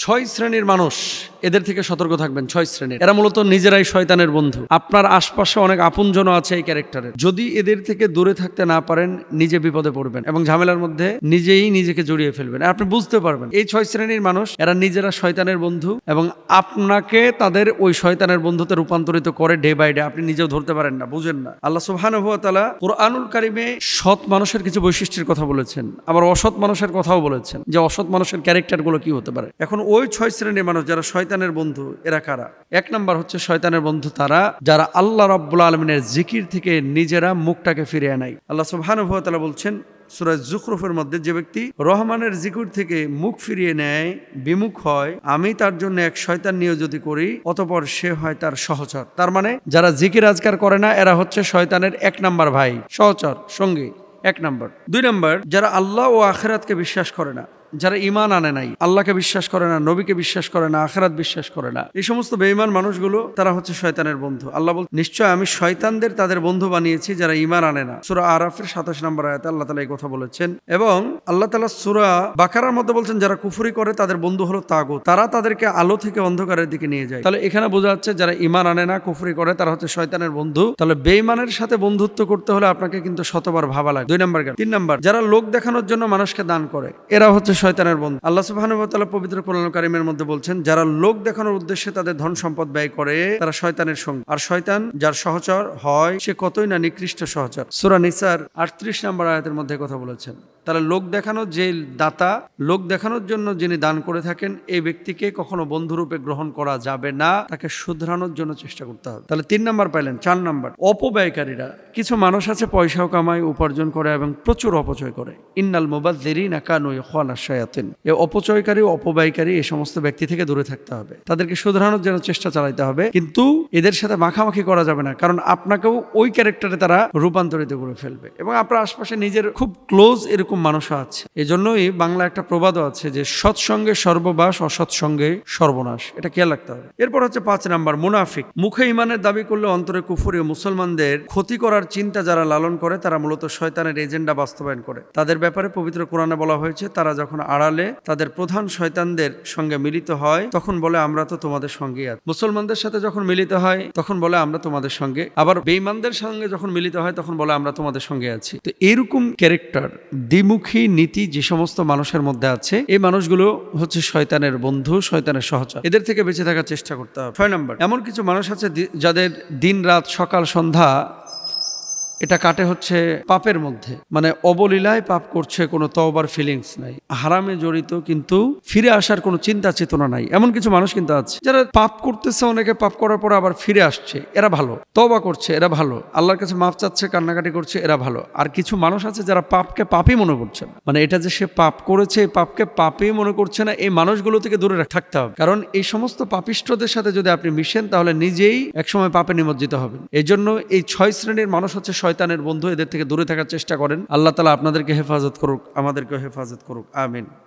ছয় শ্রেণীর মানুষ, এদের থেকে সতর্ক থাকবেন। ছয় শ্রেণীর, এরা মূলত নিজেরাই শয়তানের বন্ধু। আপনার আশপাশে অনেক আপনজন আছে এই ক্যারেক্টারের। যদি এদের থেকে দূরে থাকতে না পারেন, নিজে বিপদে পড়বেন এবং ঝামেলার মধ্যে নিজেই নিজেকে জড়িয়ে ফেলবেন। আপনি বুঝতে পারবেন এই ছয় শ্রেণীর মানুষ, এরা নিজেরা শয়তানের বন্ধু এবং আপনাকে তাদের ওই শয়তানের বন্ধুতে রূপান্তরিত করে ডে বাই ডে। আপনি নিজেও ধরতে পারেন না, বুঝেন না। আল্লাহ সুবহানাহু ওয়া তাআলা কুরআনুল কারিমে সৎ মানুষের কিছু বৈশিষ্ট্যের কথা বলেছেন, আবার অসৎ মানুষের কথাও বলেছেন যে অসৎ মানুষের ক্যারেক্টারগুলো কি হতে পারে। এখন ওই ছয় শ্রেণীর মানুষ যারা শয়তানের বন্ধু, এরা কারা? এক নাম্বার হচ্ছে শয়তানের বন্ধু তারা যারা আল্লাহ রাব্বুল আলামিনের জিকির থেকে নিজেরা মুখটাকে ফিরিয়ে নেয়। আল্লাহ সুবহানাহু ওয়া তাআলা বলছেন সূরা যুখরুফের মধ্যে, যে ব্যক্তি রহমানের জিকির থেকে মুখ ফিরিয়ে নেয়, বিমুখ হয়, আমি তার জন্য এক শয়তান নিয়োজিত করি, অতঃপর সে হয় তার সহচর। তার মানে যারা জিকির আজকার করে না, এরা হচ্ছে শয়তানের এক নাম্বার ভাই, সহচর, সঙ্গী। এক নাম্বার। দুই নাম্বার, যারা আল্লাহ ও আখিরাতকে বিশ্বাস করে না, যারা ঈমান আনে নাই, আল্লাহকে বিশ্বাস করে না, নবীকে বিশ্বাস করে না, আখিরাত বিশ্বাস করে না, এই সমস্ত বেঈমান মানুষগুলো তারা হচ্ছে শয়তানের বন্ধু। আল্লাহ বল, নিশ্চয় আমি শয়তানদের তাদের বন্ধু বানিয়েছি যারা ঈমান আনে না। সূরা আরাফের 27 নম্বর আয়াতে আল্লাহ তাআলা এই কথা বলেছেন। এবং আল্লাহ তাআলা সূরা বাকারার মধ্যে বলছেন, যারা কুফরি করে তাদের বন্ধু হলো তাগুত, তারা তাদেরকে আলো থেকে অন্ধকারের দিকে নিয়ে যায়। তাহলে এখানে বোঝা যাচ্ছে যারা ঈমান আনে না, কুফরি করে, তারা হচ্ছে শয়তানের বন্ধু। তাহলে বেঈমানের সাথে বন্ধুত্ব করতে হলে আপনাকে কিন্তু শতবার ভাবা লাগে। দুই নাম্বার গেল। তিন নাম্বার, যারা লোক দেখানোর জন্য মানুষকে দান করে, এরা হচ্ছে শয়তানের বন্ধু। আল্লাহ সুবহানাহু ওয়া তাআলা পবিত্র কোরআনুল কারীমের মধ্যে বলছেন, যারা লোক দেখানোর উদ্দেশ্যে তাদের ধন সম্পদ ব্যয় করে, তারা শয়তানের সঙ্গী। আর শয়তান যার সহচর হয়, সে কতই না নিকৃষ্ট সহচর। সূরা নিসার 38 নম্বর আয়াতের মধ্যে কথা বলেছেন। তাহলে লোক দেখানোর যে দাতা, লোক দেখানোর জন্য যিনি দান করে থাকেন, এই ব্যক্তিকে কখনো বন্ধুরূপে গ্রহণ করা যাবে না, তাকে শুধরানোর জন্য চেষ্টা করতে হবে। তাহলে 3 নাম্বার পাইলেন। 4 নাম্বার, অপব্যয়কারীরা। কিছু মানুষ আছে পয়সাও কামায়, উপার্জন করে এবং প্রচুর অপচয় করে। ইন্নাল মুবাযযিরিনা কানু ইখওয়ানাশ শায়াতিন। এই অপচয়কারী, অপব্যয়কারী, এই সমস্ত ব্যক্তি থেকে দূরে থাকতে হবে, তাদেরকে শুধরানোর জন্য চেষ্টা চালাতে হবে। কিন্তু এদের সাথে মাখামাখি করা যাবে না, কারণ আপনাকেও ওই ক্যারেক্টারে তারা রূপান্তরিত করে ফেলবে। এবং আপনার আশপাশে নিজের খুব ক্লোজ এরকম মানুষও আছে। এজন্যই বাংলা একটা প্রবাদও আছে যে সৎসঙ্গে সর্ববাস, অসৎসঙ্গে সর্বনাশ। এটা খেয়াল রাখতে হবে। এরপর হচ্ছে 5 নাম্বার, মুনাফিক। মুখে ঈমানের দাবি করলে অন্তরে কুফরি ও মুসলমানদের ক্ষতি করার চিন্তা যারা লালন করে, তারা মূলত শয়তানের এজেন্ডা বাস্তবায়ন করে। তাদের ব্যাপারে পবিত্র কোরআনে বলা হয়েছে, তারা যখন আড়ালে তাদের প্রধান শয়তানদের সঙ্গে মিলিত হয়, তখন বলে আমরা তো তোমাদের সঙ্গে আছি। মুসলমানদের সাথে যখন মিলিত হয়, তখন বলে আমরা তোমাদের সঙ্গে। আবার বেঈমানদের সঙ্গে যখন মিলিত হয়, তখন বলে আমরা তোমাদের সঙ্গে আছি। তো এরকম ক্যারেক্টার, দ্বিমুখী নীতি যে সমস্ত মানুষের মধ্যে আছে, এই মানুষগুলো হচ্ছে শয়তানের বন্ধু, শয়তানের সহচর। এদের থেকে বেঁচে থাকার চেষ্টা করতে হবে। 6 নাম্বার, এমন কিছু মানুষ আছে যাদের দিন রাত সকাল সন্ধ্যা এটা কাটে হচ্ছে পাপের মধ্যে, মানে অবলীলায় পাপ করছে, কোনো তওবার ফিলিংস নাই, হারামে জড়িত, কিন্তু ফিরে আসার কোনো চিন্তা চেতনা নাই। এমন কিছু মানুষ কিন্তু আছে যারা পাপ করতেছে, অনেকে পাপ করার পর আবার ফিরে আসছে, এরা ভালো। তওবা করছে, এরা ভালো। আল্লাহর কাছে মাফ চাচ্ছে, কান্নাকাটি করছে, এরা ভালো। আর কিছু মানুষ আছে যারা পাপকে পাপই মনে করছে না, মানে এটা যে সে পাপ করেছে, এই পাপকে পাপই মনে করছে না। এই মানুষগুলো থেকে দূরে থাকতে হবে, কারণ এই সমস্ত পাপিষ্ঠদের সাথে যদি আপনি মিশেন, তাহলে নিজেই একসময় পাপে নিমজ্জিত হবেন। এই জন্য এই 6 শ্রেণীর মানুষ হচ্ছে শয়তানের বন্ধু। এদের থেকে দূরে থাকার চেষ্টা করেন। আল্লাহ তাআলা আপনাদেরকে হেফাজত করুক, আমাদেরকেও হেফাজত করুক। আমিন।